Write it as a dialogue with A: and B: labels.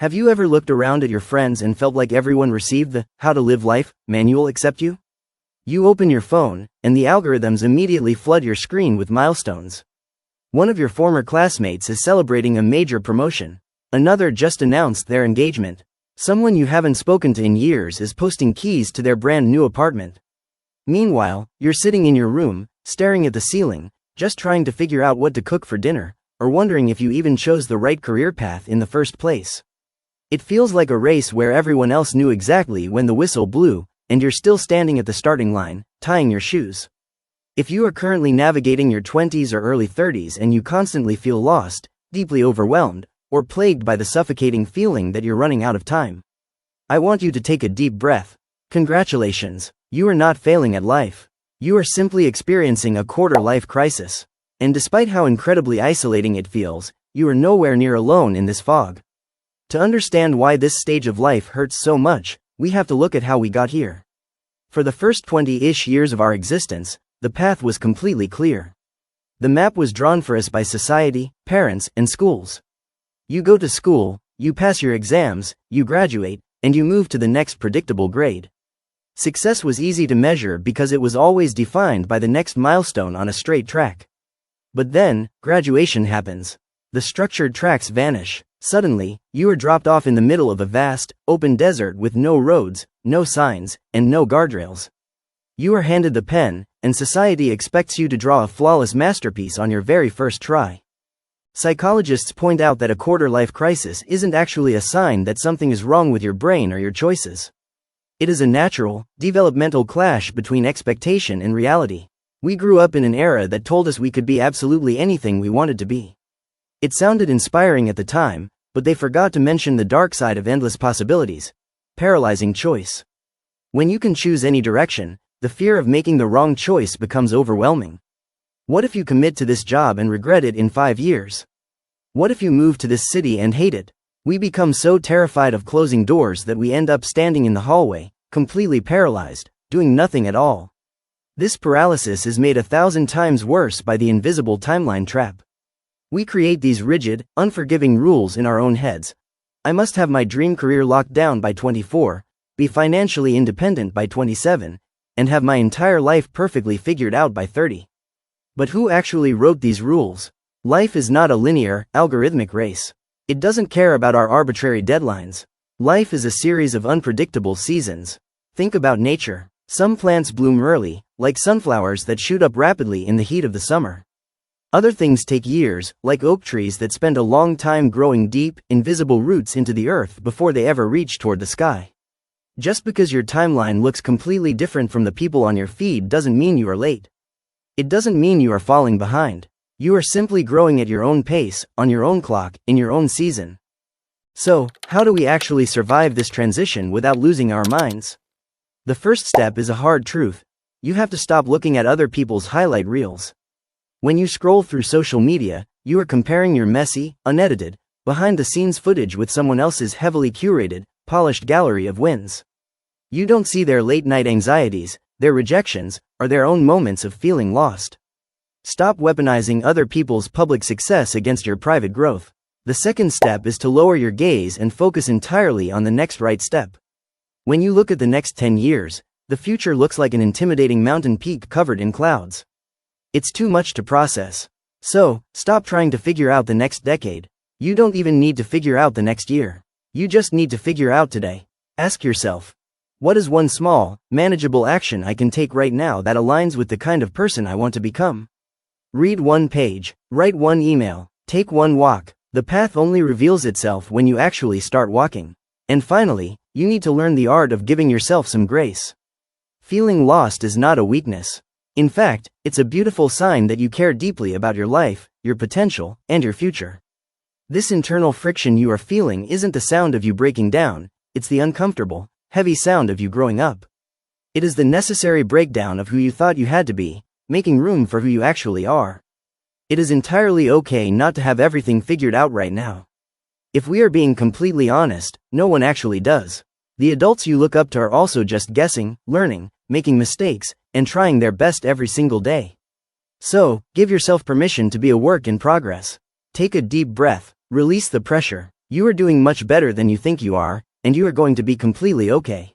A: Have you ever looked around at your friends and felt like everyone received the How to Live Life manual except you? You open your phone, and the algorithms immediately flood your screen with milestones. One of your former classmates is celebrating a major promotion. Another just announced their engagement. Someone you haven't spoken to in years is posting keys to their brand new apartment. Meanwhile, you're sitting in your room, staring at the ceiling, just trying to figure out what to cook for dinner, or wondering if you even chose the right career path in the first place. It feels like a race where everyone else knew exactly when the whistle blew, and you're still standing at the starting line, tying your shoes. If you are currently navigating your 20s or early 30s and you constantly feel lost, deeply overwhelmed, or plagued by the suffocating feeling that you're running out of time, I want you to take a deep breath. Congratulations, you are not failing at life. You are simply experiencing a quarter-life crisis. And despite how incredibly isolating it feels, you are nowhere near alone in this fog. To understand why this stage of life hurts so much, we have to look at how we got here. For the first 20-ish years of our existence, the path was completely clear. The map was drawn for us by society, parents, and schools. You go to school, you pass your exams, you graduate, and you move to the next predictable grade. Success was easy to measure because it was always defined by the next milestone on a straight track. But then, graduation happens. The structured tracks vanish. Suddenly, you are dropped off in the middle of a vast, open desert with no roads, no signs, and no guardrails. You are handed the pen, and society expects you to draw a flawless masterpiece on your very first try. Psychologists point out that a quarter-life crisis isn't actually a sign that something is wrong with your brain or your choices. It is a natural, developmental clash between expectation and reality. We grew up in an era that told us we could be absolutely anything we wanted to be. It sounded inspiring at the time, but they forgot to mention the dark side of endless possibilities. Paralyzing choice. When you can choose any direction, the fear of making the wrong choice becomes overwhelming. What if you commit to this job and regret it in 5 years? What if you move to this city and hate it? We become so terrified of closing doors that we end up standing in the hallway, completely paralyzed, doing nothing at all. This paralysis is made 1,000 times worse by the invisible timeline trap. We create these rigid, unforgiving rules in our own heads. I must have my dream career locked down by 24, be financially independent by 27, and have my entire life perfectly figured out by 30. But who actually wrote these rules? Life is not a linear, algorithmic race. It doesn't care about our arbitrary deadlines. Life is a series of unpredictable seasons. Think about nature. Some plants bloom early, like sunflowers that shoot up rapidly in the heat of the summer. Other things take years, like oak trees that spend a long time growing deep, invisible roots into the earth before they ever reach toward the sky. Just because your timeline looks completely different from the people on your feed doesn't mean you are late. It doesn't mean you are falling behind. You are simply growing at your own pace, on your own clock, in your own season. So, how do we actually survive this transition without losing our minds? The first step is a hard truth. You have to stop looking at other people's highlight reels. When you scroll through social media, you are comparing your messy, unedited, behind-the-scenes footage with someone else's heavily curated, polished gallery of wins. You don't see their late-night anxieties, their rejections, or their own moments of feeling lost. Stop weaponizing other people's public success against your private growth. The second step is to lower your gaze and focus entirely on the next right step. When you look at the next 10 years, the future looks like an intimidating mountain peak covered in clouds. It's too much to process. So, stop trying to figure out the next decade. You don't even need to figure out the next year. You just need to figure out today. Ask yourself, what is one small, manageable action I can take right now that aligns with the kind of person I want to become? Read one page, write one email, take one walk. The path only reveals itself when you actually start walking. And finally, you need to learn the art of giving yourself some grace. Feeling lost is not a weakness. In fact, it's a beautiful sign that you care deeply about your life, your potential, and your future. This internal friction you are feeling isn't the sound of you breaking down, it's the uncomfortable, heavy sound of you growing up. It is the necessary breakdown of who you thought you had to be, making room for who you actually are. It is entirely okay not to have everything figured out right now. If we are being completely honest, no one actually does. The adults you look up to are also just guessing, learning, making mistakes, and trying their best every single day. So, give yourself permission to be a work in progress. Take a deep breath, release the pressure, You are doing much better than you think you are, and you are going to be completely okay.